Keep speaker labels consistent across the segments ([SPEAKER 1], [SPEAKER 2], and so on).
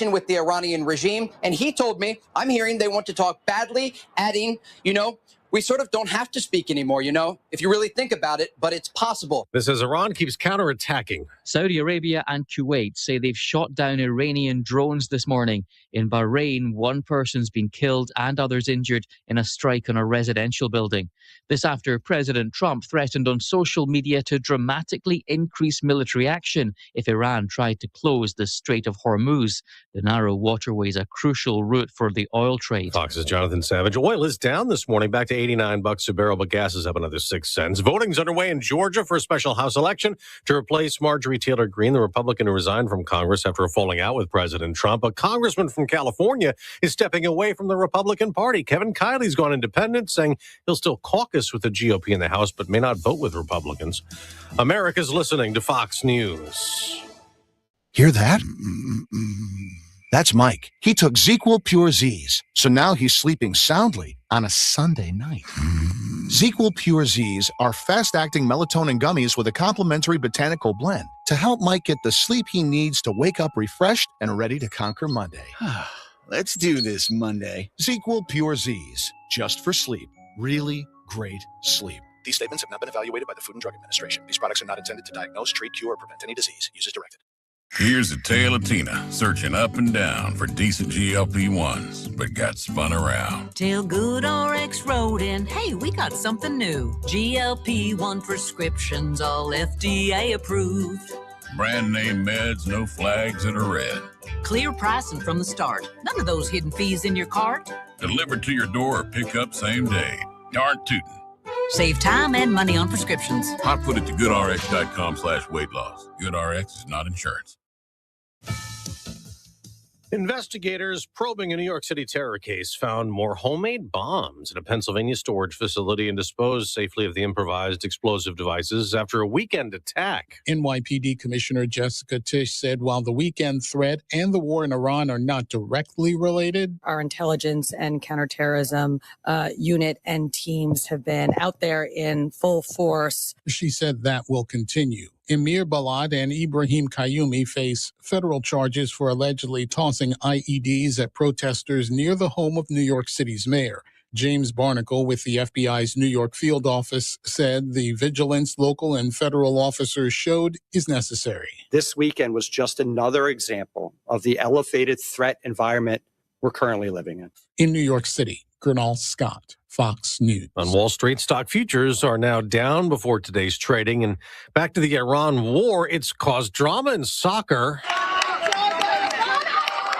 [SPEAKER 1] with the Iranian regime, and he told me, I'm hearing they want to talk badly, adding, we sort of don't have to speak anymore, if you really think about it, but it's possible.
[SPEAKER 2] This as Iran keeps counterattacking.
[SPEAKER 3] Saudi Arabia and Kuwait say they've shot down Iranian drones this morning. In Bahrain, one person's been killed and others injured in a strike on a residential building. This after President Trump threatened on social media to dramatically increase military action if Iran tried to close the Strait of Hormuz. The narrow waterway is a crucial route for the oil trade.
[SPEAKER 2] Fox's Jonathan Savage. Oil is down this morning, back to $89 a barrel, but gas is up another 6 cents. Voting's underway in Georgia for a special House election to replace Marjorie Taylor Greene, the Republican who resigned from Congress after a falling out with President Trump. A congressman from California is stepping away from the Republican Party. Kevin Kiley's gone independent, saying he'll still caucus with the GOP in the House, but may not vote with Republicans. America's listening to Fox News.
[SPEAKER 4] Hear that? That's Mike. He took ZQL Pure Z's, so now he's sleeping soundly on a Sunday night. ZQL Pure Z's are fast-acting melatonin gummies with a complementary botanical blend to help Mike get the sleep he needs to wake up refreshed and ready to conquer Monday.
[SPEAKER 5] Let's do this Monday.
[SPEAKER 4] ZQL Pure Z's, just for sleep. Really great sleep. These statements have not been evaluated by the Food and Drug Administration. These products are not intended to diagnose, treat, cure, or prevent any disease. Use as directed.
[SPEAKER 6] Here's a tale of Tina searching up and down for decent GLP-1s, but got spun around.
[SPEAKER 7] Till Good RX wrote in, hey, we got something new. GLP-1 prescriptions, all FDA approved.
[SPEAKER 6] Brand name meds, no flags that are red.
[SPEAKER 7] Clear pricing from the start. None of those hidden fees in your cart.
[SPEAKER 6] Delivered to your door or pick up same day. Darn tootin'.
[SPEAKER 7] Save time and money on prescriptions.
[SPEAKER 6] I put it to goodrx.com/weight-loss. GoodRx is not insurance.
[SPEAKER 2] Investigators probing a New York City terror case found more homemade bombs at a Pennsylvania storage facility and disposed safely of the improvised explosive devices after a weekend attack.
[SPEAKER 8] NYPD Commissioner Jessica Tisch said while the weekend threat and the war in Iran are not directly related,
[SPEAKER 9] our intelligence and counterterrorism unit and teams have been out there in full force.
[SPEAKER 8] She said that will continue. Emir Balad and Ibrahim Qayyumi face federal charges for allegedly tossing IEDs at protesters near the home of New York City's mayor. James Barnacle with the FBI's New York field office said the vigilance local and federal officers showed is necessary.
[SPEAKER 10] This weekend was just another example of the elevated threat environment we're currently living in.
[SPEAKER 8] In New York City, Gernal Scott, Fox News.
[SPEAKER 2] On Wall Street, stock futures are now down before today's trading. And back to the Iran war, it's caused drama in soccer.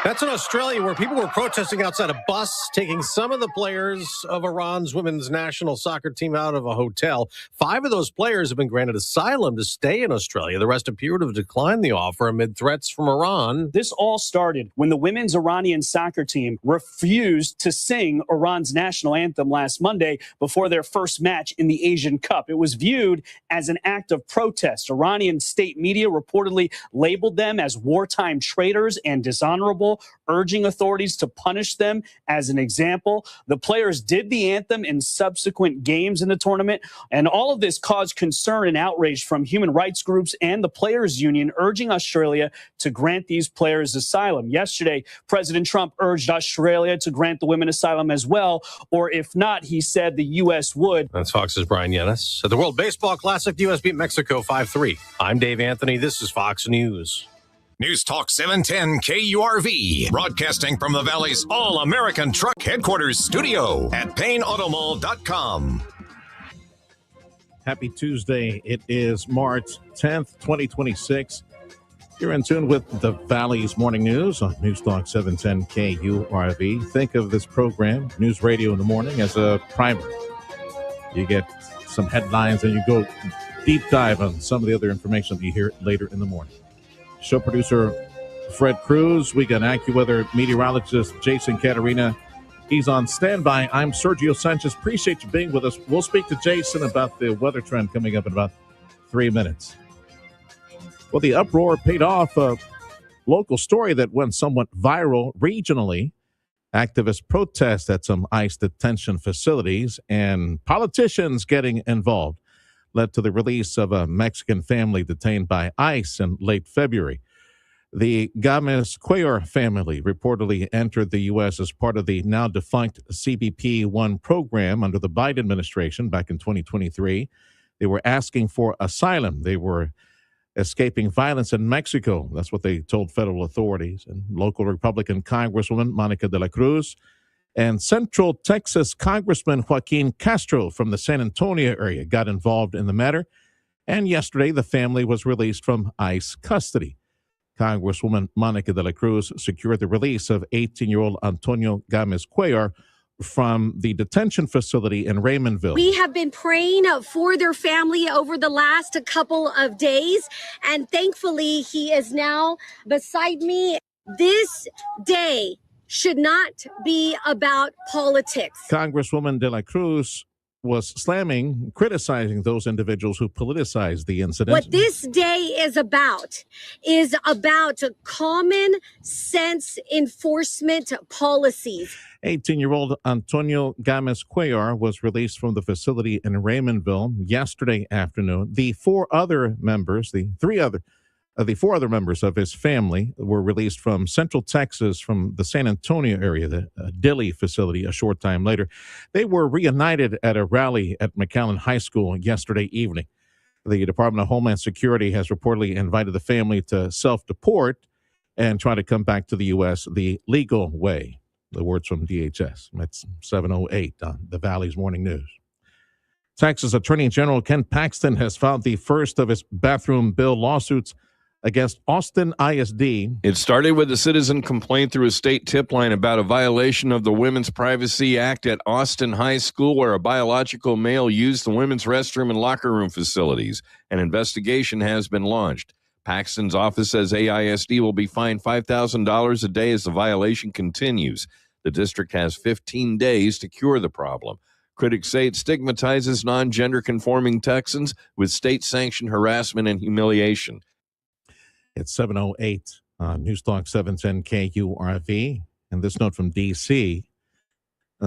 [SPEAKER 2] That's in Australia, where people were protesting outside a bus, taking some of the players of Iran's women's national soccer team out of a hotel. 5 of those players have been granted asylum to stay in Australia. The rest appear to have declined the offer amid threats from Iran.
[SPEAKER 11] This all started when the women's Iranian soccer team refused to sing Iran's national anthem last Monday before their first match in the Asian Cup. It was viewed as an act of protest. Iranian state media reportedly labeled them as wartime traitors and dishonorable, urging authorities to punish them as an example. The players did the anthem in subsequent games in the tournament, and all of this caused concern and outrage from human rights groups and the Players Union, urging Australia to grant these players asylum. Yesterday, President Trump urged Australia to grant the women asylum as well, or if not, he said the U.S. would.
[SPEAKER 2] That's Fox's Brian Yennis. At the World Baseball Classic, the U.S. beat Mexico 5-3. I'm Dave Anthony. This is Fox News.
[SPEAKER 12] News Talk 710 KURV, broadcasting from the Valley's All-American Truck Headquarters studio at PayneAutomall.com.
[SPEAKER 13] Happy Tuesday. It is March 10th, 2026. You're in tune with the Valley's Morning News on News Talk 710 KURV. Think of this program, News Radio in the Morning, as a primer. You get some headlines and you go deep dive on some of the other information that you hear later in the morning. Show producer Fred Cruz. We got AccuWeather meteorologist Jason Caterina. He's on standby. I'm Sergio Sanchez. Appreciate you being with us. We'll speak to Jason about the weather trend coming up in about 3 minutes. Well, the uproar paid off. A local story that went somewhat viral regionally. Activist protests at some ICE detention facilities and politicians getting involved led to the release of a Mexican family detained by ICE in late February. The Gomez Cuellar family reportedly entered the U.S. as part of the now defunct CBP-1 program under the Biden administration back in 2023. They were asking for asylum. They were escaping violence in Mexico. That's what they told federal authorities. And local Republican Congresswoman Monica de la Cruz and Central Texas Congressman Joaquin Castro from the San Antonio area got involved in the matter. And yesterday, the family was released from ICE custody. Congresswoman Monica de la Cruz secured the release of 18-year-old Antonio Gomez Cuellar from the detention facility in Raymondville.
[SPEAKER 14] We have been praying for their family over the last couple of days, and thankfully he is now beside me. This day should not be about politics.
[SPEAKER 13] Congresswoman de la Cruz was criticizing those individuals who politicized the incident.
[SPEAKER 14] What this day is about common sense enforcement policies.
[SPEAKER 13] 18-year-old Antonio Gomez Cuellar was released from the facility in Raymondville yesterday afternoon. The four other members of his family were released from Central Texas from the San Antonio area, the Dilley facility, a short time later. They were reunited at a rally at McAllen High School yesterday evening. The Department of Homeland Security has reportedly invited the family to self-deport and try to come back to the U.S. the legal way. The words from DHS. That's 7:08 on the Valley's Morning News. Texas Attorney General Ken Paxton has filed the first of his bathroom bill lawsuits against Austin ISD.
[SPEAKER 15] It started with a citizen complaint through a state tip line about a violation of the Women's Privacy Act at Austin High School, where a biological male used the women's restroom and locker room facilities. An investigation has been launched. Paxton's office says AISD will be fined $5,000 a day as the violation continues. The district has 15 days to cure the problem. Critics say it stigmatizes non-gender conforming Texans with state-sanctioned harassment and humiliation.
[SPEAKER 13] It's 7:08 on News Talk 710 KURV. And this note from D.C.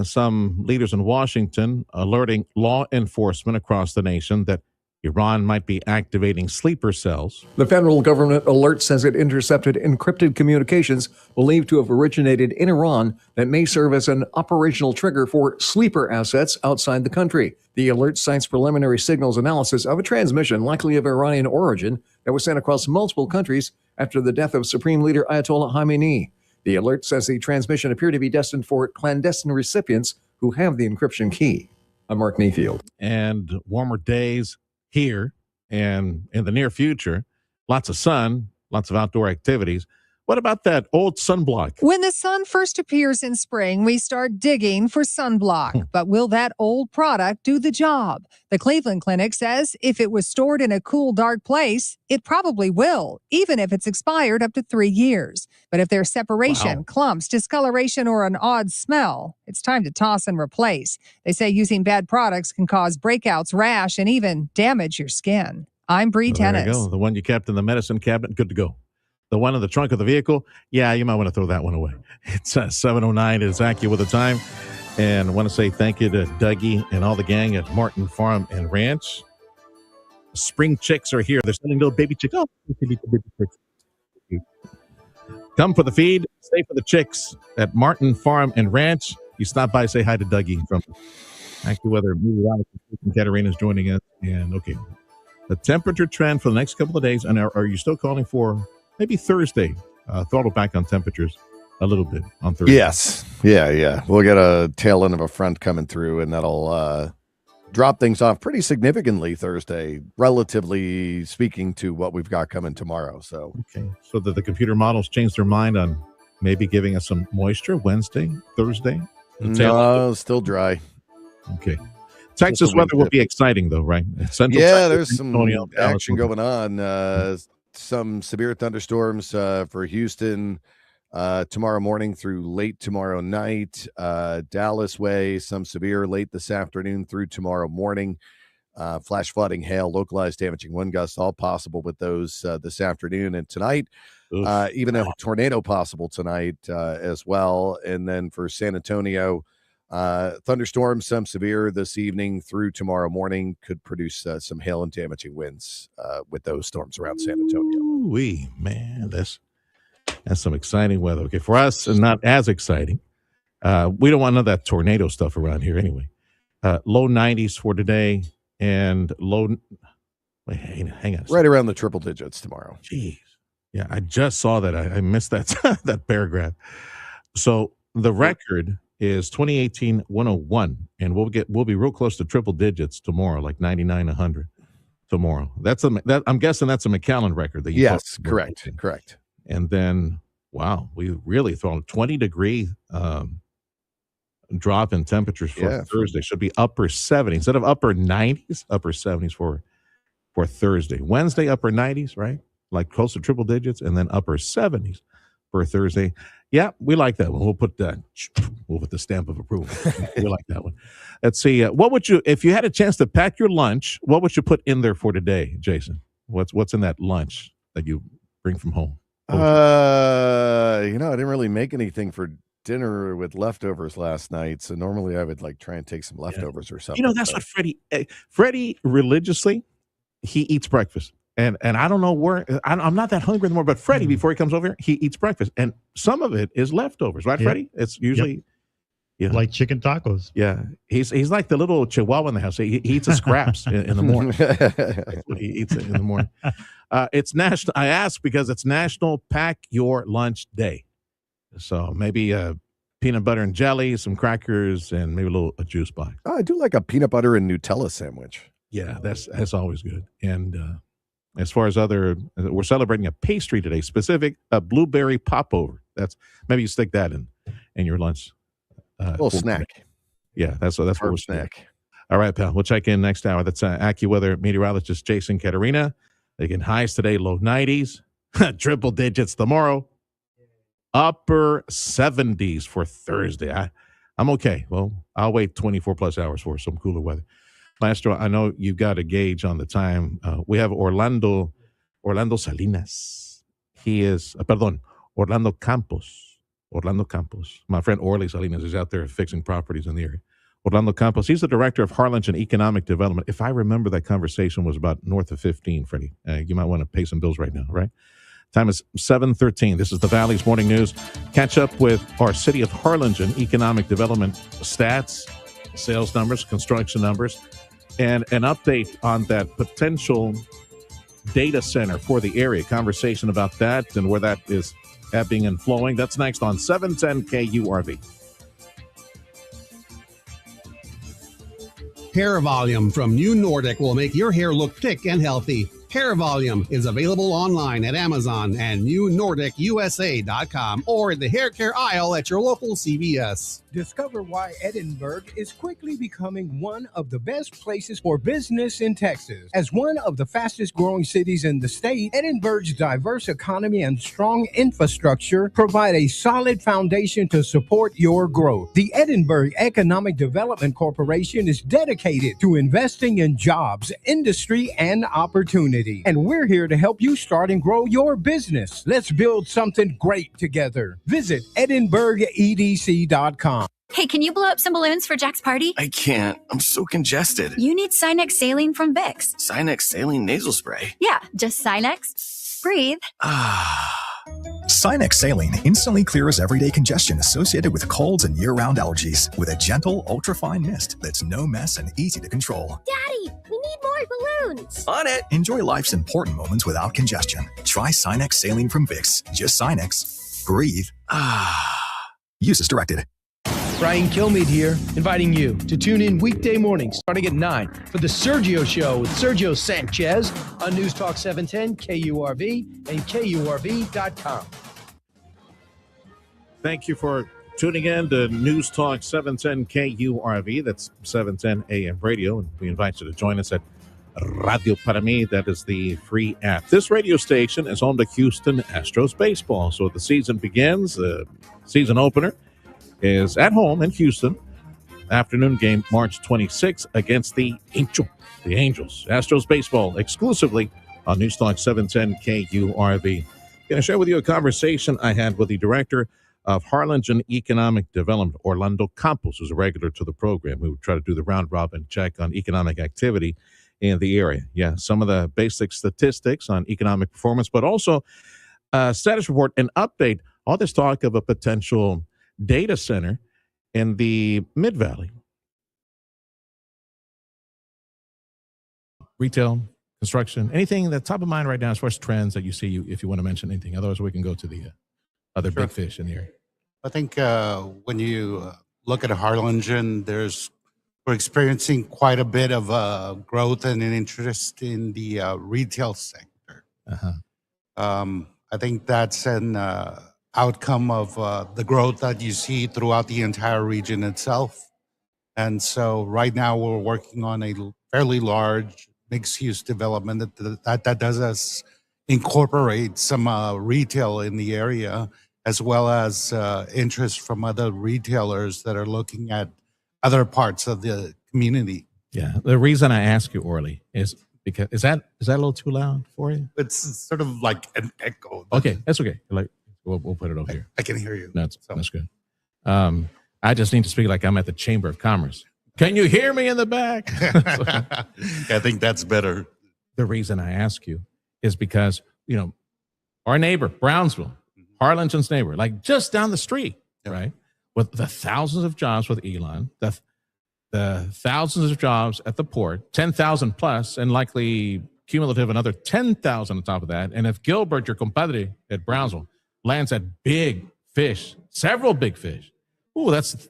[SPEAKER 13] Some leaders in Washington alerting law enforcement across the nation that Iran might be activating sleeper cells.
[SPEAKER 16] The federal government alert says it intercepted encrypted communications believed to have originated in Iran that may serve as an operational trigger for sleeper assets outside the country. The alert cites preliminary signals analysis of a transmission likely of Iranian origin that was sent across multiple countries after the death of Supreme Leader Ayatollah Khamenei. The alert says the transmission appeared to be destined for clandestine recipients who have the encryption key. I'm Mark Mayfield.
[SPEAKER 13] And warmer days here and in the near future, lots of sun, lots of outdoor activities. What about that old sunblock?
[SPEAKER 17] When the sun first appears in spring, we start digging for sunblock. But will that old product do the job? The Cleveland Clinic says if it was stored in a cool, dark place, it probably will, even if it's expired up to 3 years. But if there's separation, clumps, discoloration, or an odd smell, it's time to toss and replace. They say using bad products can cause breakouts, rash, and even damage your skin. I'm Bree Tennis.
[SPEAKER 13] There you go. The one you kept in the medicine cabinet, good to go. The one in the trunk of the vehicle, yeah, you might want to throw that one away. It's 7:09. It's Zachy with the time. And I want to say thank you to Dougie and all the gang at Martin Farm and Ranch. Spring chicks are here. They're sending little baby chicks. Oh, baby chicks. Come for the feed, stay for the chicks at Martin Farm and Ranch. You stop by, say hi to Dougie from AccuWeather Meteorologist. Katarina's joining us. And okay, the temperature trend for the next couple of days. And are you still calling for maybe Thursday? Throttle back on temperatures a little bit on Thursday.
[SPEAKER 18] Yes. Yeah. We'll get a tail end of a front coming through, and that'll drop things off pretty significantly Thursday, relatively speaking to what we've got coming tomorrow. So
[SPEAKER 13] okay, so that the computer models changed their mind on maybe giving us some moisture Wednesday, Thursday?
[SPEAKER 18] No, still dry.
[SPEAKER 13] Okay. Texas weather will be exciting, though, right?
[SPEAKER 18] Central Texas, there's some action going on. Some severe thunderstorms for Houston tomorrow morning through late tomorrow night. Dallas way, some severe late this afternoon through tomorrow morning. Flash flooding, hail, localized damaging wind gusts, all possible with those this afternoon and tonight. Even a tornado possible tonight as well. And then for San Antonio, thunderstorms, some severe this evening through tomorrow morning, could produce some hail and damaging winds with those storms around San Antonio.
[SPEAKER 13] Ooh-wee, man, That's some exciting weather. Okay, for us, not as exciting. We don't want none of that tornado stuff around here anyway. Low 90s for today and low. Wait, hang on.
[SPEAKER 18] Right around the triple digits tomorrow.
[SPEAKER 13] Jeez. Yeah, I just saw that. I missed that that paragraph. So the record is 2018 101, and we'll be real close to triple digits tomorrow, like 99 100 tomorrow. I'm guessing that's a McAllen record. That you
[SPEAKER 18] Yes, correct.
[SPEAKER 13] And then, wow, we really thrown 20-degree drop in temperatures for Thursday. Should be upper 70s instead of upper 90s. Upper 70s for Thursday. Wednesday, upper 90s, right? Like close to triple digits, and then upper 70s for Thursday. Yeah, we like that one. We'll put the stamp of approval. We like that one. Let's see. What would you, if you had a chance to pack your lunch, what would you put in there for today, Jason? What's in that lunch that you bring from home?
[SPEAKER 18] I didn't really make anything for dinner with leftovers last night, so normally I would like try and take some leftovers or something.
[SPEAKER 13] That's what Freddie religiously, he eats breakfast. And I don't know where, I'm not that hungry anymore, but Freddie, before he comes over here, he eats breakfast. And some of it is leftovers, right, Freddie? It's usually
[SPEAKER 19] like chicken tacos.
[SPEAKER 13] Yeah. He's like the little chihuahua in the house. He eats the scraps in the morning. That's what he eats in the morning. It's national. I ask because it's National Pack Your Lunch Day. So maybe peanut butter and jelly, some crackers, and maybe a juice box.
[SPEAKER 18] Oh, I do like a peanut butter and Nutella sandwich.
[SPEAKER 13] Yeah, that's always good. And as far as we're celebrating a pastry today, a blueberry popover. That's maybe you stick that in your lunch.
[SPEAKER 18] A little snack.
[SPEAKER 13] Today. Yeah, that's what we're
[SPEAKER 18] snack.
[SPEAKER 13] All right, pal. We'll check in next hour. That's AccuWeather meteorologist Jason Caterina. Again, highs today, low 90s, triple digits tomorrow, upper 70s for Thursday. I'm okay. Well, I'll wait 24 plus hours for some cooler weather. Maestro, I know you've got a gauge on the time. We have Orlando Salinas. He is, Orlando Campos. My friend Orly Salinas is out there fixing properties in the area. Orlando Campos, he's the director of Harlingen Economic Development. If I remember, that conversation was about north of 15, Freddie. You might want to pay some bills right now, right? Time is 7:13. This is the Valley's Morning News. Catch up with our City of Harlingen Economic Development stats, sales numbers, construction numbers, and an update on that potential data center for the area. Conversation about that and where that is ebbing and flowing. That's next on 710 KURV.
[SPEAKER 20] Hair Volume from New Nordic will make your hair look thick and healthy. Hair Volume is available online at Amazon and NewNordicUSA.com or in the hair care aisle at your local CVS.
[SPEAKER 21] Discover why Edinburgh is quickly becoming one of the best places for business in Texas. As one of the fastest growing cities in the state, Edinburgh's diverse economy and strong infrastructure provide a solid foundation to support your growth. The Edinburgh Economic Development Corporation is dedicated to investing in jobs, industry, and opportunity. And we're here to help you start and grow your business. Let's build something great together. Visit EdinburghEDC.com.
[SPEAKER 22] Hey, can you blow up some balloons for Jack's party?
[SPEAKER 23] I can't. I'm so congested.
[SPEAKER 22] You need Sinex Saline from Vicks.
[SPEAKER 23] Sinex Saline Nasal Spray?
[SPEAKER 22] Yeah, just Sinex. Breathe.
[SPEAKER 24] Sinex Saline instantly clears everyday congestion associated with colds and year-round allergies with a gentle, ultra-fine mist that's no mess and easy to control.
[SPEAKER 14] Daddy, we need more balloons.
[SPEAKER 23] On it.
[SPEAKER 24] Enjoy life's important moments without congestion. Try Sinex Saline from Vicks. Just Sinex. Breathe. Use as directed.
[SPEAKER 25] Brian Kilmeade here, inviting you to tune in weekday mornings starting at 9 for The Sergio Show with Sergio Sanchez on News Talk 710, KURV, and KURV.com.
[SPEAKER 13] Thank you for tuning in to News Talk 710 KURV. That's 710 AM radio. And we invite you to join us at Radio Para Mí. That is the free app. This radio station is home to Houston Astros baseball. So the season begins. The season opener is at home in Houston. Afternoon game March 26th against the Angels. Astros baseball exclusively on News Talk 710 KURV. Going to share with you a conversation I had with the director of Harlingen Economic Development, Orlando Campos, who's a regular to the program. We would try to do the round robin check on economic activity in the area. Yeah, some of the basic statistics on economic performance, but also status report, an update. All this talk of a potential data center in the Mid-Valley. Retail, construction, anything that's top of mind right now as far as trends that you see, if you want to mention anything. Otherwise, we can go to the other big fish in the area.
[SPEAKER 1] I think when you look at Harlingen, we're experiencing quite a bit of growth and an interest in the retail sector. I think that's an outcome of the growth that you see throughout the entire region itself. And so right now we're working on a fairly large mixed-use development that does us incorporate some retail in the area, as well as interest from other retailers that are looking at other parts of the community.
[SPEAKER 13] Yeah. The reason I ask you, Orly, is because is that a little too loud for you?
[SPEAKER 1] It's sort of like an echo.
[SPEAKER 13] Okay, that's okay. Like we'll put it over here.
[SPEAKER 1] I can hear you.
[SPEAKER 13] That's good. I just need to speak like I'm at the Chamber of Commerce. Can you hear me in the back?
[SPEAKER 1] I think that's better.
[SPEAKER 13] The reason I ask you is because, our neighbor, Brownsville, Harlingen's neighbor, like just down the street, right? With the thousands of jobs with Elon, the thousands of jobs at the port, 10,000 plus, and likely cumulative another 10,000 on top of that. And if Gilbert, your compadre at Brownsville, lands at big fish, several big fish, that's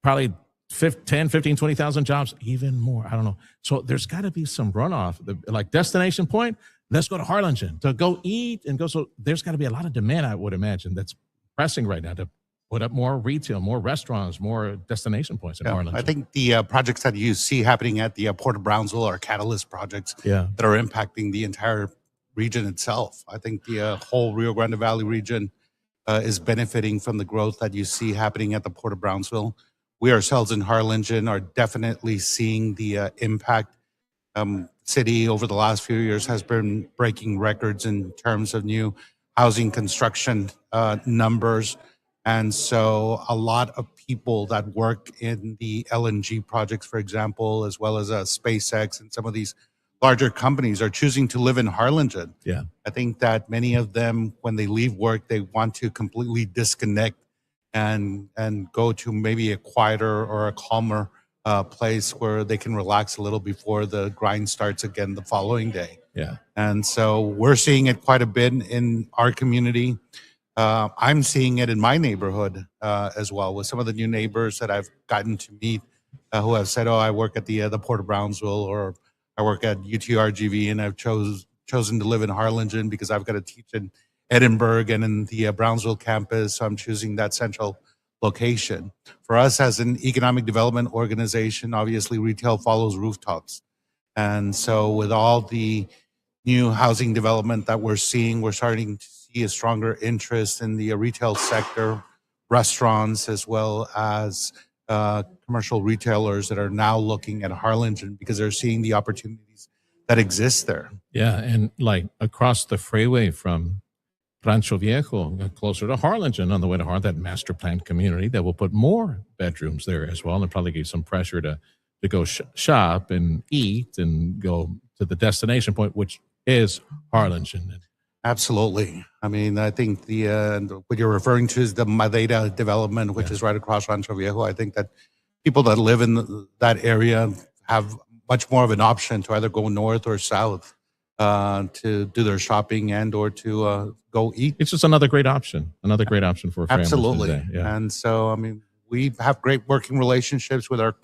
[SPEAKER 13] probably 10, 15, 20,000 jobs, even more. I don't know. So there's got to be some runoff, like destination point. Let's go to Harlingen to go eat and go. So there's got to be a lot of demand, I would imagine, that's pressing right now to put up more retail, more restaurants, more destination points in Harlingen.
[SPEAKER 1] I think the projects that you see happening at the Port of Brownsville are catalyst projects that are impacting the entire region itself. I think the whole Rio Grande Valley region is benefiting from the growth that you see happening at the Port of Brownsville. We ourselves in Harlingen are definitely seeing the impact. City over the last few years has been breaking records in terms of new housing construction numbers. And so a lot of people that work in the LNG projects, for example, as well as SpaceX and some of these larger companies are choosing to live in Harlingen.
[SPEAKER 13] Yeah.
[SPEAKER 1] I think that many of them, when they leave work, they want to completely disconnect and go to maybe a quieter or a calmer place where they can relax a little before the grind starts again the following day.
[SPEAKER 13] Yeah.
[SPEAKER 1] And so we're seeing it quite a bit in our community. I'm seeing it in my neighborhood as well, with some of the new neighbors that I've gotten to meet who have said, I work at the Port of Brownsville, or I work at RGV, and I've chosen to live in Harlingen because I've got to teach in Edinburgh and in the Brownsville campus. So I'm choosing that central location. For us as an economic development organization, obviously retail follows rooftops. And so with all the new housing development that we're seeing, we're starting to see a stronger interest in the retail sector, restaurants, as well as commercial retailers that are now looking at Harlingen because they're seeing the opportunities that exist there.
[SPEAKER 13] Yeah, and like across the freeway from Rancho Viejo, closer to Harlingen, on the way to Harlingen, that master planned community that will put more bedrooms there as well, and probably give some pressure to go shop and eat and go to the destination point, which is Harlingen.
[SPEAKER 1] Absolutely. I mean, I think what you're referring to is the Madeira development, which is right across Rancho Viejo. I think that people that live in that area have much more of an option to either go north or south to do their shopping and or to go eat.
[SPEAKER 13] It's just another great option for families.
[SPEAKER 1] Absolutely.
[SPEAKER 13] Today. Yeah.
[SPEAKER 1] And so, I mean, we have great working relationships with our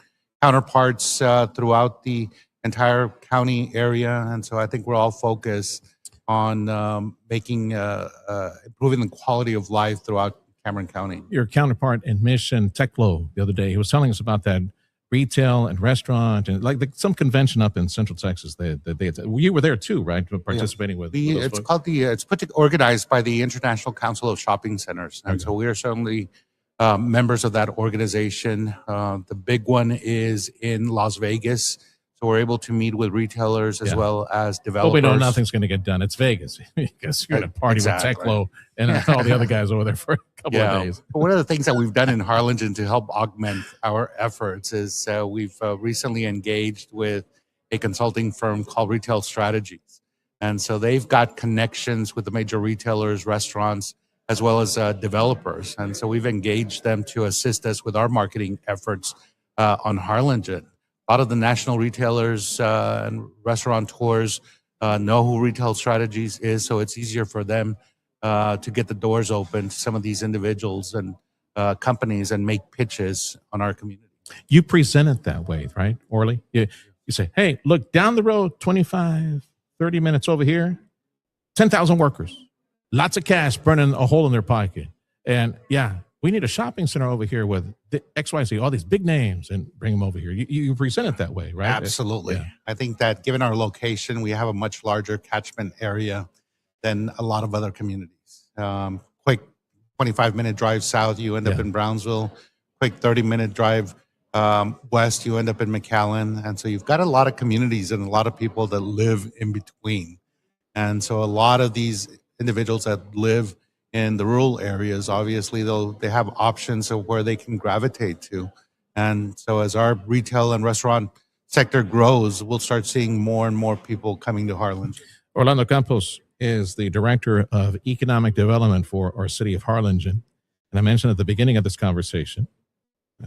[SPEAKER 1] counterparts throughout the entire county area. And so I think we're all focused on making, improving the quality of life throughout Cameron County.
[SPEAKER 13] Your counterpart in Mission Techlo the other day, he was telling us about that retail and restaurant and like some convention up in Central Texas. You were there too, right? Participating with
[SPEAKER 1] it's called it's organized by the International Council of Shopping Centers. And so we are certainly members of that organization. The big one is in Las Vegas. So we're able to meet with retailers as well as developers.
[SPEAKER 13] But we know nothing's going to get done. It's Vegas. Because you're going to party with Techlo and all the other guys over there for a couple of days.
[SPEAKER 1] But one of the things that we've done in Harlingen to help augment our efforts is we've recently engaged with a consulting firm called Retail Strategies. And so they've got connections with the major retailers, restaurants, as well as developers. And so we've engaged them to assist us with our marketing efforts on Harlingen. A lot of the national retailers and restaurateurs know who Retail Strategies is, so it's easier for them to get the doors open to some of these individuals and companies and make pitches on our community.
[SPEAKER 13] You present it that way, right, Orly? You say, hey, look, down the road, 25, 30 minutes over here, 10,000 workers, lots of cash burning a hole in their pocket. And yeah, we need a shopping center over here with the XYZ, all these big names, and bring them over here. You present it that way, right?
[SPEAKER 1] Absolutely.
[SPEAKER 13] Yeah.
[SPEAKER 1] I think that given our location, we have a much larger catchment area than a lot of other communities. Quick 25-minute drive south, you end up in Brownsville. Quick 30-minute drive west, you end up in McAllen. And so you've got a lot of communities and a lot of people that live in between. And so a lot of these individuals that live in the rural areas, obviously, they have options of where they can gravitate to. And so as our retail and restaurant sector grows, we'll start seeing more and more people coming to Harlingen.
[SPEAKER 13] Orlando Campos is the Director of Economic Development for our city of Harlingen. And I mentioned at the beginning of this conversation,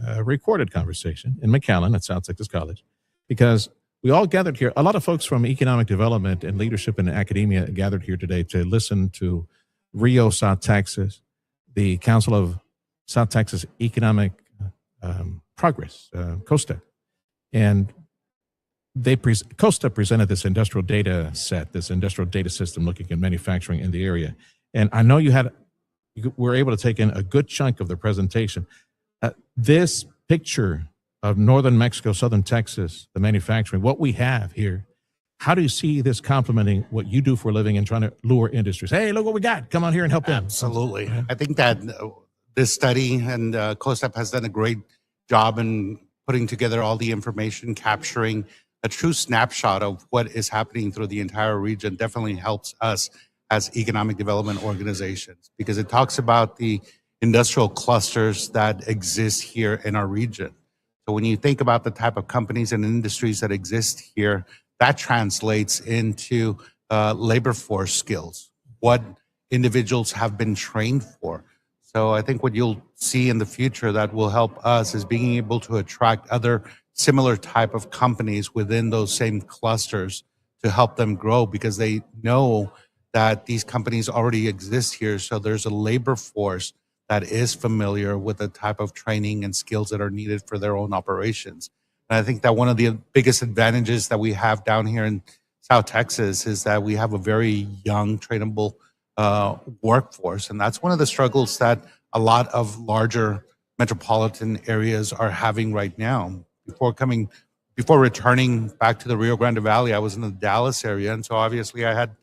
[SPEAKER 13] a recorded conversation in McAllen at South Texas College, because we all gathered here. A lot of folks from economic development and leadership and academia gathered here today to listen to Rio South Texas, the Council of South Texas Economic Progress, COSTA. And COSTA presented this industrial data set, this industrial data system looking at manufacturing in the area. And I know you were able to take in a good chunk of the presentation. This picture of northern Mexico, southern Texas, the manufacturing, what we have here, how do you see this complementing what you do for a living and trying to lure industries? Hey, look what we got. Come on here and help them.
[SPEAKER 1] Absolutely. I think that this study and COSAP has done a great job in putting together all the information, capturing a true snapshot of what is happening through the entire region. Definitely helps us as economic development organizations, because it talks about the industrial clusters that exist here in our region. So when you think about the type of companies and industries that exist here, that translates into labor force skills, what individuals have been trained for. So I think what you'll see in the future that will help us is being able to attract other similar type of companies within those same clusters to help them grow, because they know that these companies already exist here. So there's a labor force that is familiar with the type of training and skills that are needed for their own operations. And I think that one of the biggest advantages that we have down here in South Texas is that we have a very young, trainable workforce. And that's one of the struggles that a lot of larger metropolitan areas are having right now. Before returning back to the Rio Grande Valley, I was in the Dallas area. And so obviously I had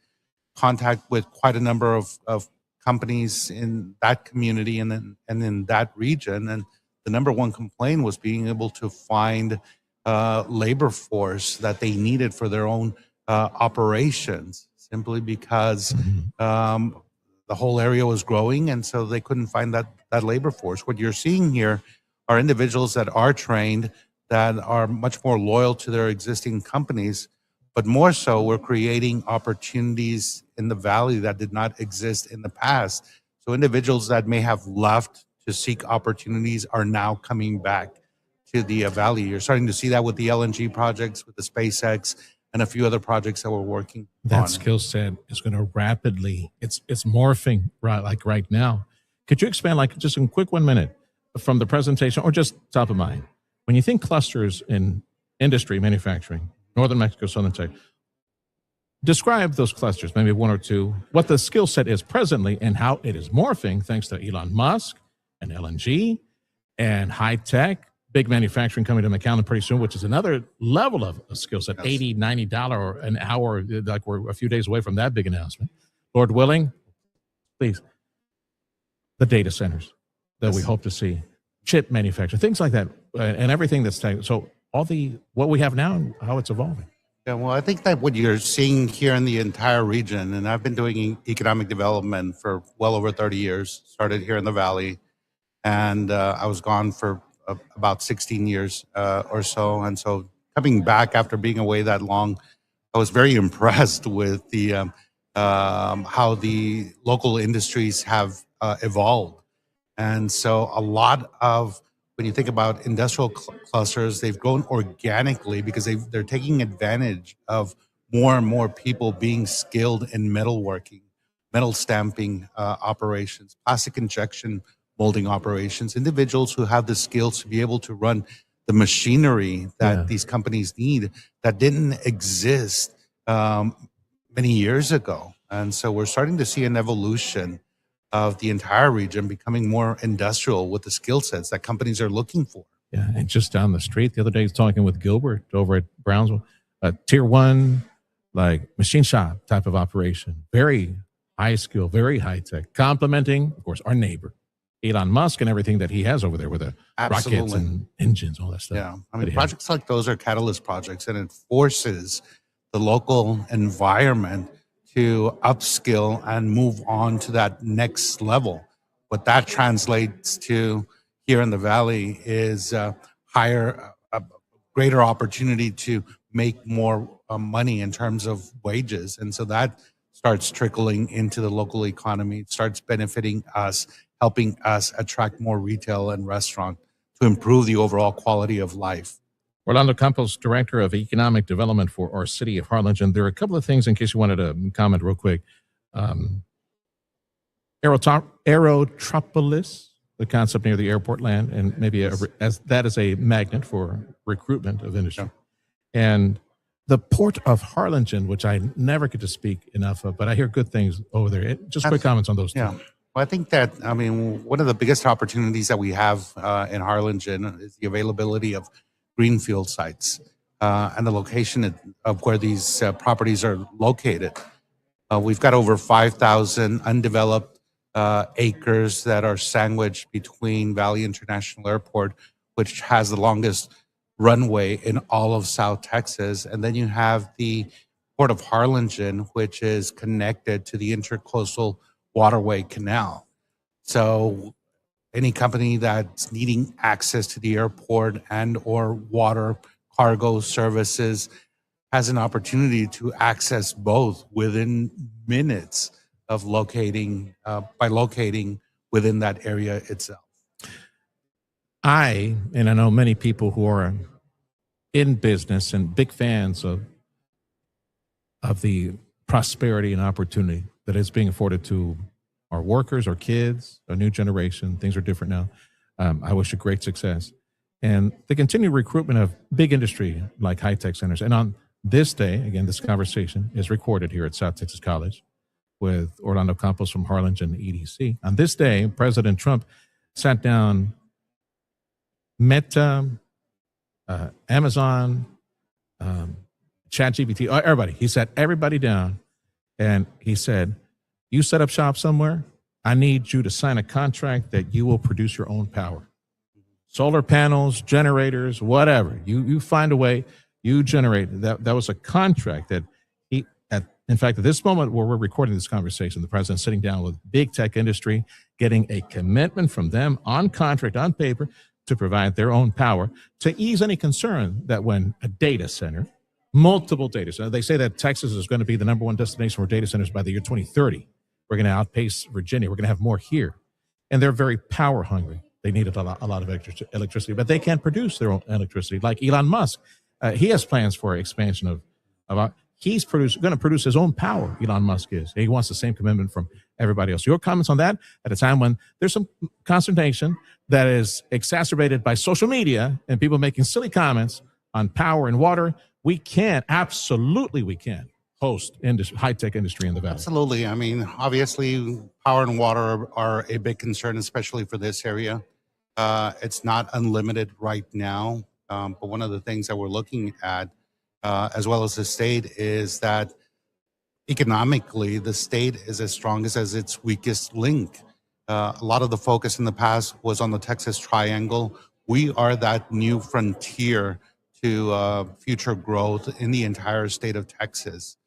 [SPEAKER 1] contact with quite a number of companies in that community and in that region. And the number one complaint was being able to find labor force that they needed for their own operations, simply because the whole area was growing, and so they couldn't find that labor force. What you're seeing here are individuals that are trained, that are much more loyal to their existing companies, but more so, we're creating opportunities in the valley that did not exist in the past. So individuals that may have left to seek opportunities are now coming back to the valley. You're starting to see that with the LNG projects, with the SpaceX, and a few other projects that we're working on.
[SPEAKER 13] That skill set is going to rapidly, it's morphing right now. Could you expand, just in quick 1 minute from the presentation, or just top of mind, when you think clusters in industry, manufacturing, northern Mexico, southern Texas, describe those clusters, maybe one or two, what the skill set is presently and how it is morphing thanks to Elon Musk and LNG and high tech, big manufacturing coming to McAllen pretty soon, which is another level of skill set, $80, $90 an hour, like we're a few days away from that big announcement. Lord willing, please, the data centers that we hope to see, chip manufacturing, things like that, and everything that's so what we have now and how it's evolving.
[SPEAKER 1] Yeah, well, I think that what you're seeing here in the entire region, and I've been doing economic development for well over 30 years, started here in the Valley, and I was gone for about 16 years or so. And so coming back after being away that long, I was very impressed with the how the local industries have evolved. And so a lot of, when you think about industrial clusters, they've grown organically because they're taking advantage of more and more people being skilled in metalworking, metal stamping operations, plastic injection molding operations, individuals who have the skills to be able to run the machinery that these companies need that didn't exist many years ago. And so we're starting to see an evolution of the entire region becoming more industrial with the skill sets that companies are looking for.
[SPEAKER 13] Yeah, and just down the street the other day, I was talking with Gilbert over at Brownsville, a tier one, like machine shop type of operation, very high skill, very high tech, complementing, of course, our neighbor, Elon Musk, and everything that he has over there with the rockets and engines, all that stuff.
[SPEAKER 1] Yeah, I mean, projects like those are catalyst projects, and it forces the local environment to upskill and move on to that next level. What that translates to here in the Valley is greater opportunity to make more money in terms of wages. And so that starts trickling into the local economy, it starts benefiting us, helping us attract more retail and restaurant to improve the overall quality of life.
[SPEAKER 13] Orlando Campos, Director of Economic Development for our city of Harlingen. There are a couple of things in case you wanted to comment real quick. Aerotropolis, the concept near the airport land, and maybe as that is a magnet for recruitment of industry. And the Port of Harlingen, which I never get to speak enough of, but I hear good things over there. Just quick comments on those two.
[SPEAKER 1] Yeah. Well, I think that, I mean, one of the biggest opportunities that we have in Harlingen is the availability of greenfield sites and the location of where these properties are located. We've got over 5,000 undeveloped acres that are sandwiched between Valley International Airport, which has the longest runway in all of South Texas. And then you have the Port of Harlingen, which is connected to the Intercoastal Waterway Canal. So any company that's needing access to the airport and or water cargo services has an opportunity to access both within minutes of by locating within that area itself.
[SPEAKER 13] And I know many people who are in business and big fans of the prosperity and opportunity that is being afforded to our workers, our kids, our new generation. Things are different now. I wish you great success. And the continued recruitment of big industry like high-tech centers. And on this day, again, this conversation is recorded here at South Texas College with Orlando Campos from Harlingen EDC. On this day, President Trump sat down Meta, Amazon, ChatGPT, everybody. He sat everybody down and he said, you set up shop somewhere, I need you to sign a contract that you will produce your own power. Solar panels, generators, whatever. You find a way, you generate. That was a contract that in fact, at this moment where we're recording this conversation, the president's sitting down with big tech industry, getting a commitment from them on contract, on paper, to provide their own power to ease any concern that when a data center, multiple data centers, they say that Texas is going to be the number one destination for data centers by the year 2030. We're going to outpace Virginia. We're going to have more here. And they're very power hungry. They need a lot of electricity, but they can't produce their own electricity. Like Elon Musk, he has plans for expansion of he's going to produce his own power. Elon Musk is. He wants the same commitment from everybody else. Your comments on that at a time when there's some consternation that is exacerbated by social media and people making silly comments on power and water. We can host high-tech industry in the Valley.
[SPEAKER 1] Absolutely. I mean, obviously, power and water are a big concern, especially for this area. It's not unlimited right now, but one of the things that we're looking at, as well as the state, is that economically, the state is as strong as its weakest link. A lot of the focus in the past was on the Texas Triangle. We are that new frontier to future growth in the entire state of Texas.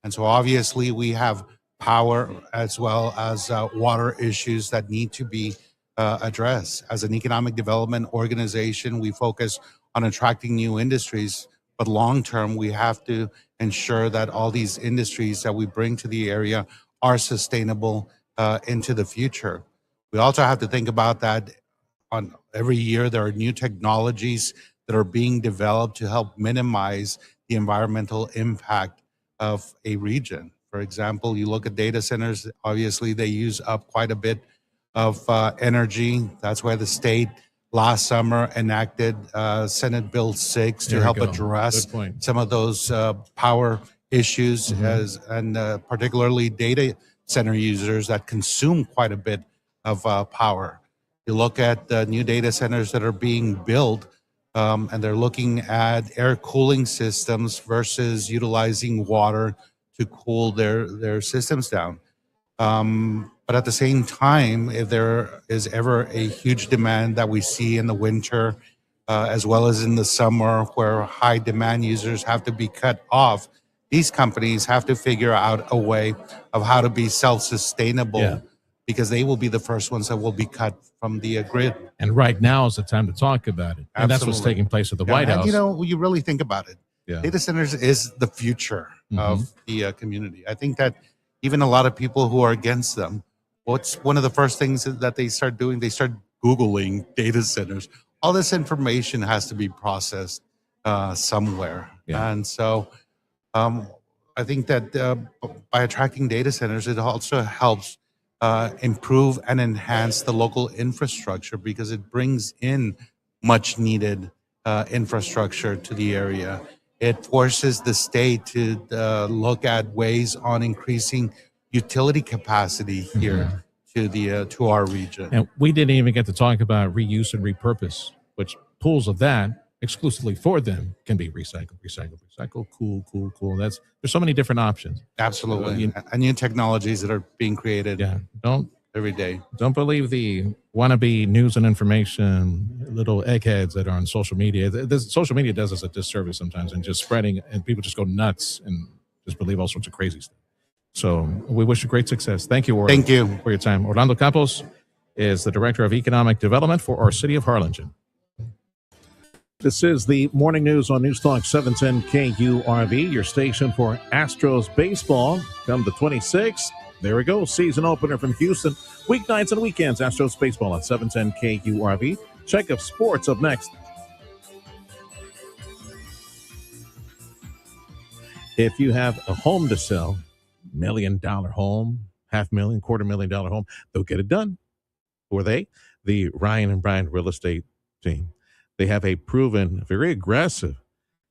[SPEAKER 1] And so obviously we have power as well as water issues that need to be addressed. As an economic development organization, we focus on attracting new industries, But long term, we have to ensure that all these industries that we bring to the area are sustainable into the future. We also have to think about that on every year there are new technologies that are being developed to help minimize the environmental impact of a region. For example, you look at data centers, obviously they use up quite a bit of energy. That's why the state last summer enacted Senate Bill 6 to help address some of those power issues and particularly data center users that consume quite a bit of power. You look at the new data centers that are being built, and they're looking at air cooling systems versus utilizing water to cool their systems down. But at the same time, if there is ever a huge demand that we see in the winter, as well as in the summer, where high demand users have to be cut off, these companies have to figure out a way of how to be self-sustainable because they will be the first ones that will be cut from the grid.
[SPEAKER 13] And right now is the time to talk about it. And that's what's
[SPEAKER 1] Absolutely.
[SPEAKER 13] taking place at the White House.
[SPEAKER 1] And, you really think about it. Data centers is the future of the community. I think that even a lot of people who are against them, what's one of the first things that they start doing? They start Googling data centers. All this information has to be processed somewhere. And so I think that by attracting data centers, it also helps improve and enhance the local infrastructure because it brings in much needed infrastructure to the area. It forces the state to look at ways on increasing utility capacity here to our region.
[SPEAKER 13] And we didn't even get to talk about reuse and repurpose, which pools of that exclusively for them can be recycled, cool. There's so many different options.
[SPEAKER 1] Absolutely. And new technologies that are being created every day.
[SPEAKER 13] Don't believe the wannabe news and information little eggheads that are on social media. Social media does us a disservice sometimes and just spreading, and people just go nuts and just believe all sorts of crazy stuff. So we wish you great success. Thank you, Orlando.
[SPEAKER 1] Thank you
[SPEAKER 13] for your time. Orlando Campos is the Director of Economic Development for our city of Harlingen. This is the morning news on News Talk 710 KURV, your station for Astros baseball. Come the 26th. There we go. Season opener from Houston. Weeknights and weekends, Astros baseball on 710 KURV. Check of sports up next. If you have a home to sell, $1 million home, $500,000, $250,000 home, they'll get it done. Who are they? The Ryan and Brian real estate team. They have a proven, very aggressive,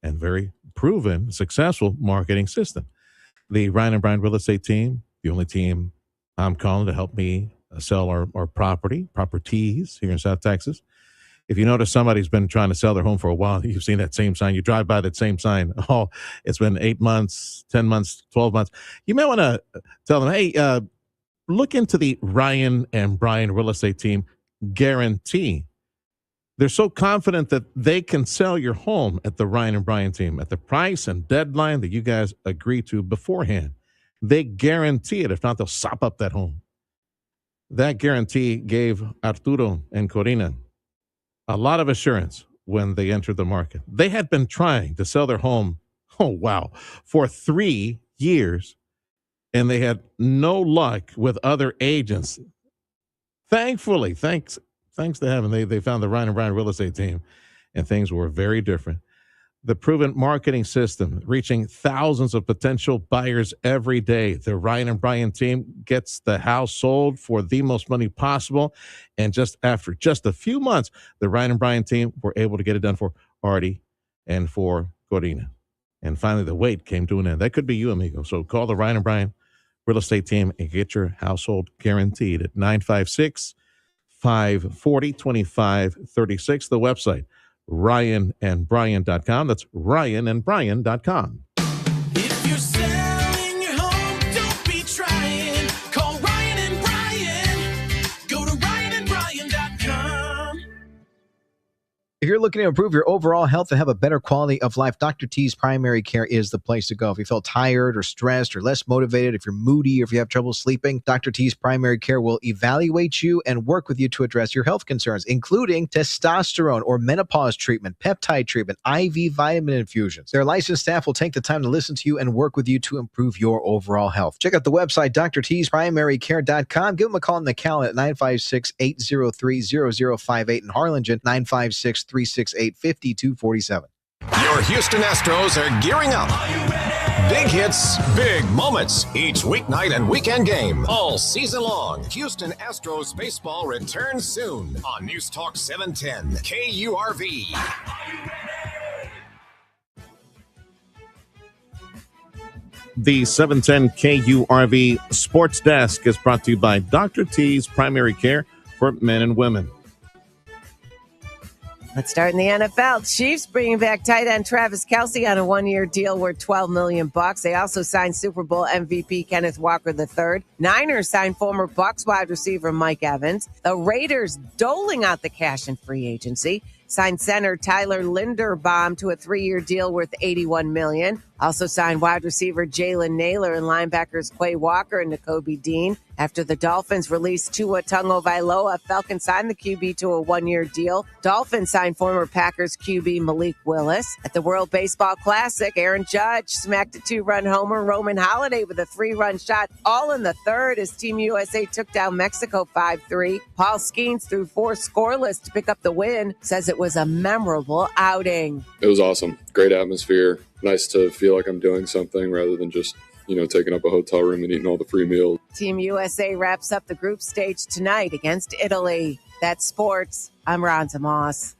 [SPEAKER 13] and very proven, successful marketing system. The Ryan and Brian real estate team, the only team I'm calling to help me sell our properties here in South Texas. If you notice somebody's been trying to sell their home for a while, you've seen that same sign. You drive by that same sign. Oh, it's been 8 months, 10 months, 12 months. You may want to tell them, hey, look into the Ryan and Brian real estate team guarantee. They're so confident that they can sell your home at the Ryan and Brian team at the price and deadline that you guys agree to beforehand. They guarantee it. If not, they'll sop up that home. That guarantee gave Arturo and Corina a lot of assurance when they entered the market. They had been trying to sell their home, for 3 years, and they had no luck with other agents. Thankfully, thanks to heaven, they found the Ryan and Brian real estate team, and things were very different. The proven marketing system, reaching thousands of potential buyers every day. The Ryan and Brian team gets the house sold for the most money possible. And just after just a few months, the Ryan and Brian team were able to get it done for Artie and for Corina. And finally, the wait came to an end. That could be you, amigo. So call the Ryan and Brian real estate team and get your household guaranteed at 956-540-2536. The website, ryanandbrian.com. That's ryanandbrian.com.
[SPEAKER 3] If you're selling your home, don't be trying. Call Ryan and Brian. Go to ryanandbrian.com.
[SPEAKER 4] If you're looking to improve your overall health and have a better quality of life, Dr. T's Primary Care is the place to go. If you feel tired or stressed or less motivated, if you're moody or if you have trouble sleeping, Dr. T's Primary Care will evaluate you and work with you to address your health concerns, including testosterone or menopause treatment, peptide treatment, IV vitamin infusions. Their licensed staff will take the time to listen to you and work with you to improve your overall health. Check out the website, drtsprimarycare.com. Give them a call on the Cal at 956-803-0058 in Harlingen, 956-368-5247.
[SPEAKER 12] Your Houston Astros are gearing up. Big hits, big moments. Each weeknight and weekend game. All season long. Houston Astros baseball returns soon on News Talk 710 KURV.
[SPEAKER 13] The 710 KURV Sports Desk is brought to you by Dr. T's Primary Care for Men and Women.
[SPEAKER 5] Let's start in the NFL. Chiefs bringing back tight end Travis Kelce on a one-year deal worth $12 million. They also signed Super Bowl MVP Kenneth Walker III. Niners signed former Bucs wide receiver Mike Evans. The Raiders doling out the cash in free agency. Signed center Tyler Linderbaum to a 3-year deal worth $81 million. Also signed wide receiver Jalen Naylor and linebackers Quay Walker and Nakobe Dean. After the Dolphins released Tua Tagovailoa, Falcons signed the QB to a 1-year deal. Dolphins signed former Packers QB Malik Willis. At the World Baseball Classic, Aaron Judge smacked a 2-run homer. Roman Halladay with a 3-run shot, all in the third as Team USA took down Mexico 5-3. Paul Skeens threw 4 scoreless to pick up the win. Says it was a memorable outing.
[SPEAKER 6] It was awesome. Great atmosphere. Nice to feel like I'm doing something rather than just, taking up a hotel room and eating all the free meals.
[SPEAKER 5] Team USA wraps up the group stage tonight against Italy. That's sports. I'm Ronza Moss.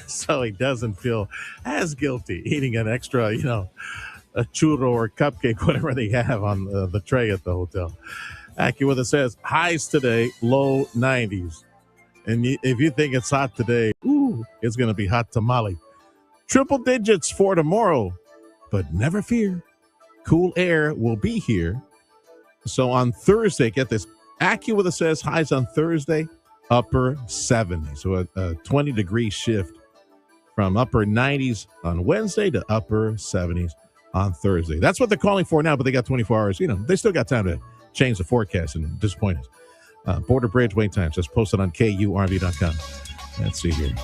[SPEAKER 13] So he doesn't feel as guilty eating an extra, a churro or cupcake, whatever they have on the tray at the hotel. AccuWeather says highs today, low 90s. And if you think it's hot today, it's going to be hot tamale. Triple digits for tomorrow, but never fear. Cool air will be here. So on Thursday, get this, AccuWeather says highs on Thursday, upper 70s. So a 20-degree shift from upper 90s on Wednesday to upper 70s on Thursday. That's what they're calling for now, but they got 24 hours. They still got time to change the forecast and disappoint us. Border Bridge wait times, just posted on KURV.com. Let's see here.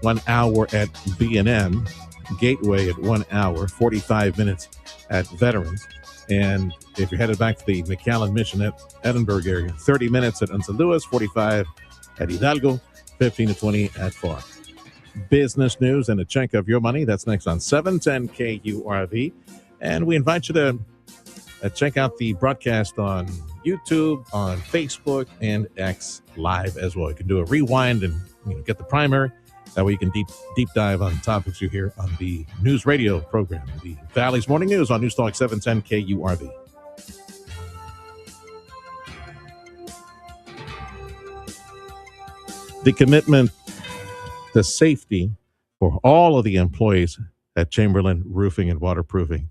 [SPEAKER 13] 1 hour at B&M, Gateway at 1 hour, 45 minutes at Veterans. And if you're headed back to the McAllen Mission at Edinburgh area, 30 minutes at Unsa Lewis, 45 at Hidalgo, 15 to 20 at Far. Business news and a check of your money. That's next on 710 KURV. And we invite you to check out the broadcast on YouTube, on Facebook, and X Live as well. You can do a rewind and get the primary. That way you can deep dive on topics you hear on the news radio program, the Valley's Morning News on News Talk 710 KURV. The commitment to safety for all of the employees at Chamberlain Roofing and Waterproofing,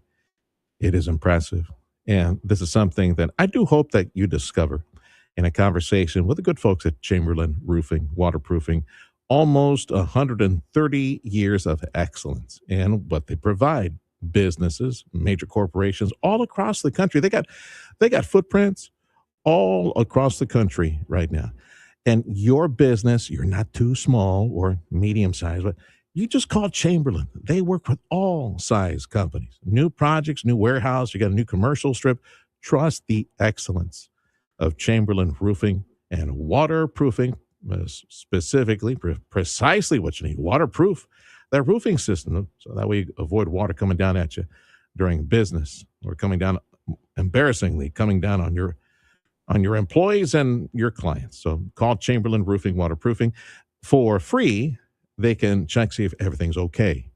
[SPEAKER 13] it is impressive. And this is something that I do hope that you discover in a conversation with the good folks at Chamberlain Roofing, Waterproofing. Almost 130 years of excellence in what they provide. Businesses, major corporations all across the country. They got footprints all across the country right now. And your business, you're not too small or medium sized, but you just call Chamberlain. They work with all size companies. New projects, new warehouse, you got a new commercial strip. Trust the excellence of Chamberlain Roofing and Waterproofing. Specifically, precisely what you need. Waterproof that roofing system, so that way you avoid water coming down at you during business or embarrassingly coming down on your employees and your clients. So call Chamberlain Roofing Waterproofing for free. They can check, see if everything's okay.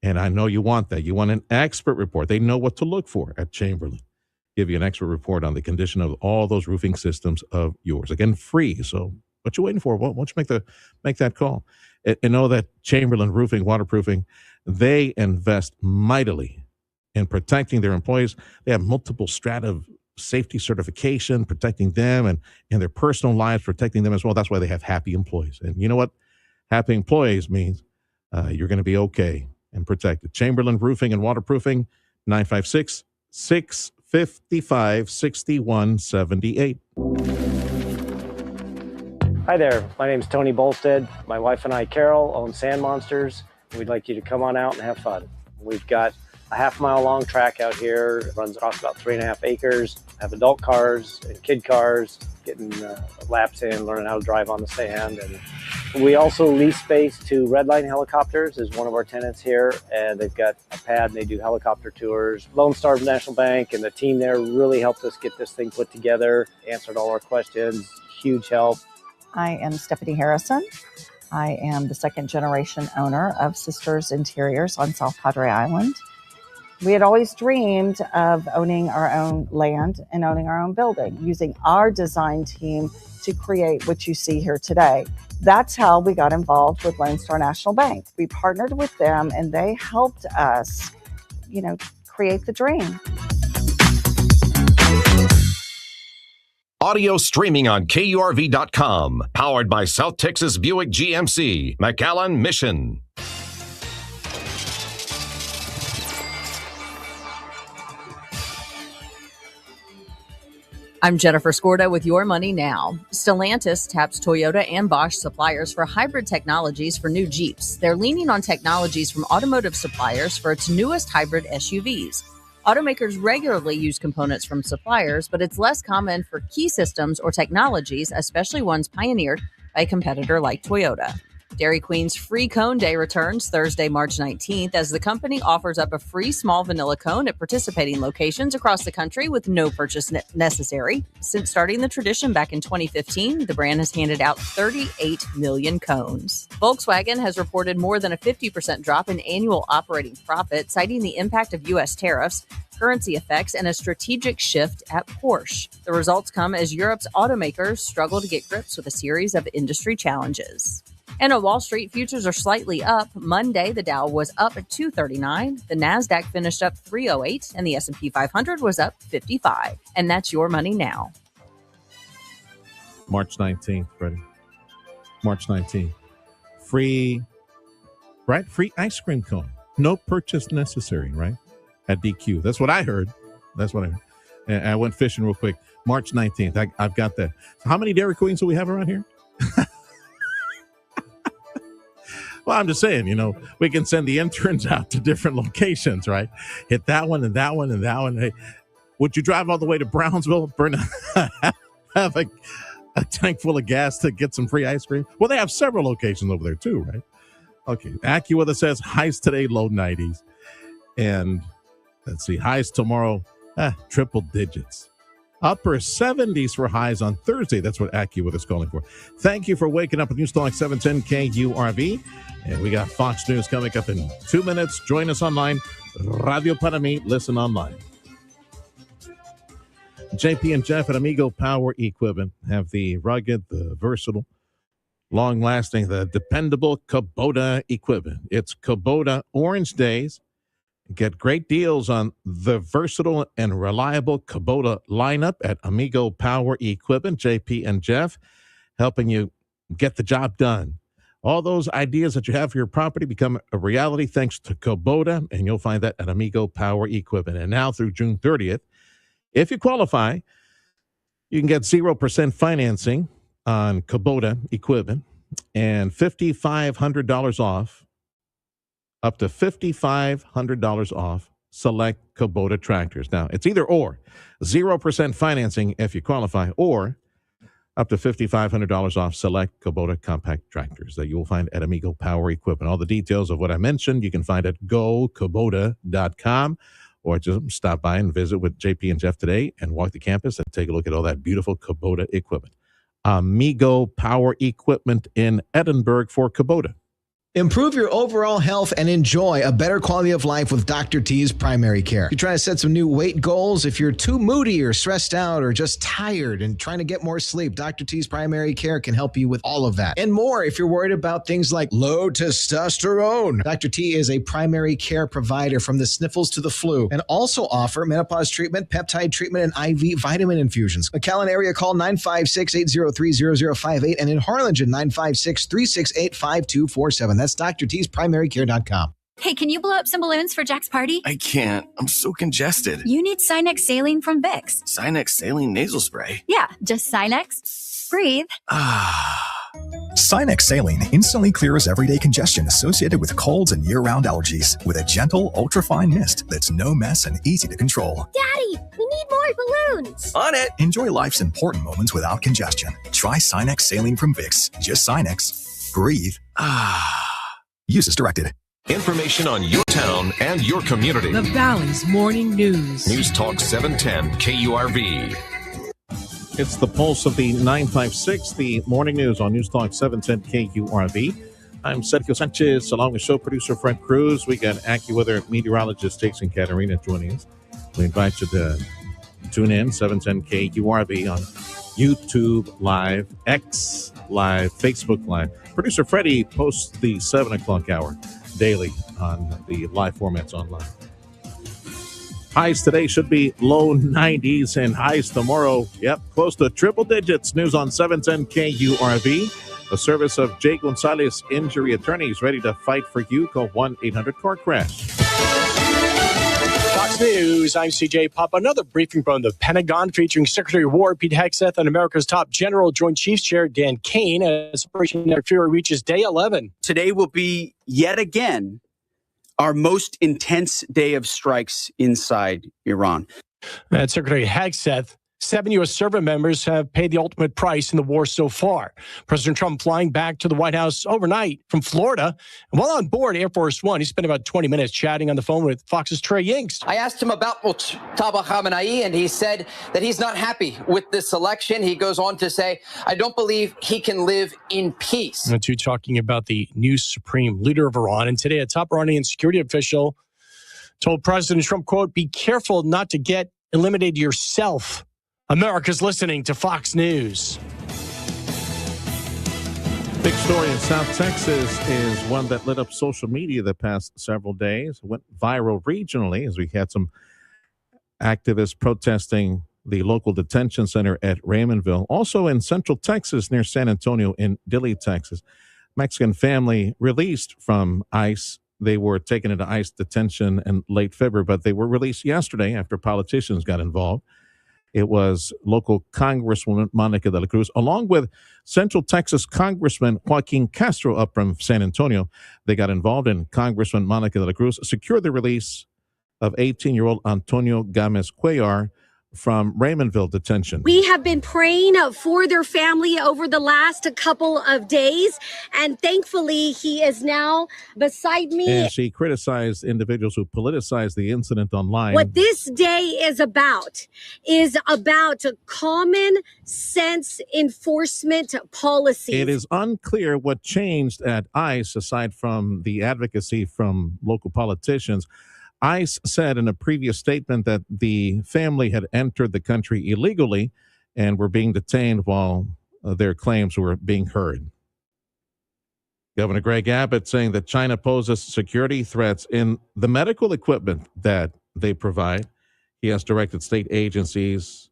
[SPEAKER 13] And I know you want that. You want an expert report. They know what to look for at Chamberlain. Give you an expert report on the condition of all those roofing systems of yours. Again, free. So what you waiting for? Why don't you make that call? And know that Chamberlain Roofing, Waterproofing, they invest mightily in protecting their employees. They have multiple strata of safety certification, protecting them and their personal lives, protecting them as well. That's why they have happy employees. And you know what? Happy employees means you're going to be okay and protected. Chamberlain Roofing and Waterproofing, 956-655-6178.
[SPEAKER 7] Hi there, my name is Tony Bolstead. My wife and I, Carol, own Sand Monsters. We'd like you to come on out and have fun. We've got a half-mile long track out here. It runs across about 3.5 acres. Have adult cars and kid cars getting laps in, learning how to drive on the sand. And we also lease space to Redline Helicopters is one of our tenants here, and they've got a pad and they do helicopter tours. Lone Star National Bank and the team there really helped us get this thing put together, answered all our questions, huge help.
[SPEAKER 8] I am Stephanie Harrison. I am the second generation owner of Sisters Interiors on South Padre Island. We had always dreamed of owning our own land and owning our own building, using our design team to create what you see here today. That's how we got involved with Lone Star National Bank. We partnered with them and they helped us, create the dream.
[SPEAKER 12] Audio streaming on KURV.com. Powered by South Texas Buick GMC, McAllen Mission.
[SPEAKER 9] I'm Jennifer Skorda with Your Money Now. Stellantis taps Toyota and Bosch suppliers for hybrid technologies for new Jeeps. They're leaning on technologies from automotive suppliers for its newest hybrid SUVs. Automakers regularly use components from suppliers, but it's less common for key systems or technologies, especially ones pioneered by a competitor like Toyota. Dairy Queen's Free Cone Day returns Thursday, March 19th, as the company offers up a free small vanilla cone at participating locations across the country with no purchase necessary. Since starting the tradition back in 2015, the brand has handed out 38 million cones. Volkswagen has reported more than a 50% drop in annual operating profit, citing the impact of U.S. tariffs, currency effects, and a strategic shift at Porsche. The results come as Europe's automakers struggle to get grips with a series of industry challenges. And on Wall Street, futures are slightly up. Monday, the Dow was up at 239. The NASDAQ finished up 308, and the S&P 500 was up 55. And that's Your Money Now.
[SPEAKER 13] March 19th, Freddie. March 19th. Free ice cream cone. No purchase necessary, right? At DQ. That's what I heard. And I went fishing real quick. March 19th. I've got that. So how many Dairy Queens do we have around here? Well, I'm just saying, we can send the interns out to different locations, right? Hit that one and that one and that one. Hey, would you drive all the way to Brownsville, have a tank full of gas to get some free ice cream? Well, they have several locations over there too, right? Okay. AccuWeather says highs today, low 90s. And let's see, highs tomorrow, triple digits. Upper 70s for highs on Thursday. That's what AccuWeather is calling for. Thank you for waking up with Newstalk 710 KURV. And we got Fox News coming up in 2 minutes. Join us online. Radio Para Mí. Listen online. JP and Jeff at Amigo Power Equipment have the rugged, the versatile, long-lasting, the dependable Kubota equipment. It's Kubota Orange Days. Get great deals on the versatile and reliable Kubota lineup at Amigo Power Equipment. JP and Jeff helping you get the job done. All those ideas that you have for your property become a reality thanks to Kubota, and you'll find that at Amigo Power Equipment. And now through June 30th, if you qualify, you can get 0% financing on Kubota equipment and $5,500 off. Up to $5,500 off select Kubota tractors. Now, it's either or. 0% financing if you qualify, or up to $5,500 off select Kubota compact tractors that you will find at Amigo Power Equipment. All the details of what I mentioned you can find at gokubota.com, or just stop by and visit with JP and Jeff today and walk the campus and take a look at all that beautiful Kubota equipment. Amigo Power Equipment in Edinburgh for Kubota.
[SPEAKER 4] Improve your overall health and enjoy a better quality of life with Dr. T's Primary Care. If you're trying to set some new weight goals, if you're too moody or stressed out or just tired and trying to get more sleep, Dr. T's Primary Care can help you with all of that. And more if you're worried about things like low testosterone. Dr. T is a primary care provider from the sniffles to the flu and also offer menopause treatment, peptide treatment, and IV vitamin infusions. McAllen area call 956-803-0058 and in Harlingen 956-368-5247. That's drtsprimary.care.com.
[SPEAKER 22] Hey, can you blow up some balloons for Jack's party?
[SPEAKER 23] I can't. I'm so congested.
[SPEAKER 22] You need Sinex Saline from Vicks.
[SPEAKER 23] Sinex Saline Nasal Spray.
[SPEAKER 22] Yeah, just Sinex. Breathe.
[SPEAKER 24] Sinex Saline instantly clears everyday congestion associated with colds and year-round allergies with a gentle, ultrafine mist that's no mess and easy to control.
[SPEAKER 14] Daddy, we need more balloons.
[SPEAKER 23] On it.
[SPEAKER 24] Enjoy life's important moments without congestion. Try Sinex Saline from Vicks. Just Sinex. Breathe. Use as directed.
[SPEAKER 12] Information on your town and your community.
[SPEAKER 2] The Valley's Morning News.
[SPEAKER 12] News Talk 710 KURV.
[SPEAKER 13] It's the pulse of the 956, the morning news on News Talk 710 KURV. I'm Sergio Sanchez, along with show producer Fred Cruz. We got AccuWeather meteorologist Jason Caterina joining us. We invite you to tune in, 710 KURV on YouTube Live, X Live, Facebook Live. Producer Freddie posts the 7 o'clock hour daily on the live formats online. Highs today should be low 90s and highs tomorrow, close to triple digits. News on 710 KURV. A service of Jay Gonzalez Injury Attorneys, ready to fight for you. Call 1-800-CAR-CRASH.
[SPEAKER 10] Fox News, I'm CJ Pop. Another briefing from the Pentagon featuring Secretary of War Pete Hegseth and America's top general, Joint Chiefs Chair Dan Kane, as Operation Never Fear reaches day 11.
[SPEAKER 11] Today will be yet again our most intense day of strikes inside Iran.
[SPEAKER 10] And Secretary Hegseth, 7 U.S. service members have paid the ultimate price in the war so far. President Trump flying back to the White House overnight from Florida. And while on board Air Force One, he spent about 20 minutes chatting on the phone with Fox's Trey Yingst.
[SPEAKER 15] I asked him about Mojtaba Khamenei, and he said that he's not happy with this election. He goes on to say, I don't believe he can live in peace.
[SPEAKER 10] And two talking about the new supreme leader of Iran. And today, a top Iranian security official told President Trump, quote, be careful not to get eliminated yourself. America's listening to Fox News.
[SPEAKER 13] Big story in South Texas is one that lit up social media the past several days. It went viral regionally as we had some activists protesting the local detention center at Raymondville. Also in Central Texas near San Antonio in Dilley, Texas. Mexican family released from ICE. They were taken into ICE detention in late February, but they were released yesterday after politicians got involved. It was local Congresswoman Monica de la Cruz, along with Central Texas Congressman Joaquin Castro up from San Antonio. They got involved, and Congressman Monica de la Cruz secured the release of 18-year-old Antonio Gamez Cuellar from Raymondville detention.
[SPEAKER 14] We have been praying for their family over the last couple of days, and thankfully he is now beside me.
[SPEAKER 13] And she criticized individuals who politicized the incident online.
[SPEAKER 14] What this day is about common sense enforcement policies.
[SPEAKER 13] It is unclear what changed at ICE aside from the advocacy from local politicians. ICE said in a previous statement that the family had entered the country illegally and were being detained while their claims were being heard. Governor Greg Abbott saying that China poses security threats in the medical equipment that they provide. He has directed state agencies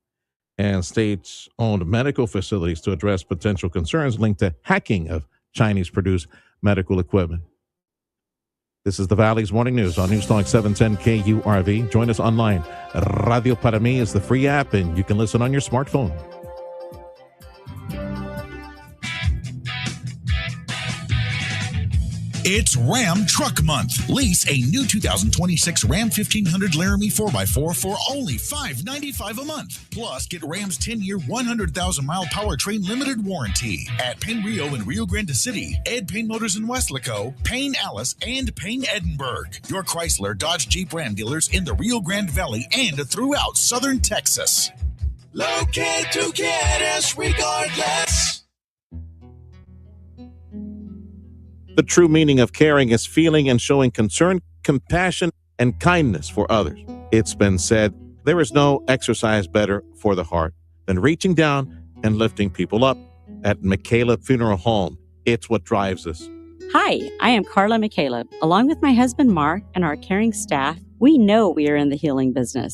[SPEAKER 13] and state-owned medical facilities to address potential concerns linked to hacking of Chinese-produced medical equipment. This is the Valley's Morning News on News Talk 710 KURV. Join us online. Radio Para Mí is the free app, and you can listen on your smartphone.
[SPEAKER 16] It's Ram Truck Month. Lease a new 2026 Ram 1500 Laramie 4x4 for only $595 a month. Plus, get Ram's 10-year, 100,000-mile powertrain limited warranty at Payne Rio in Rio Grande City, Ed Payne Motors in Weslaco, Payne Alice, and Payne Edinburgh. Your Chrysler, Dodge, Jeep, Ram dealers in the Rio Grande Valley and throughout southern Texas.
[SPEAKER 3] Locate to get us regardless.
[SPEAKER 13] The true meaning of caring is feeling and showing concern, compassion, and kindness for others. It's been said, there is no exercise better for the heart than reaching down and lifting people up. At McCaleb Funeral Home, it's what drives us.
[SPEAKER 17] Hi, I am Carla McCaleb. Along with my husband Mark and our caring staff, we know we are in the healing business.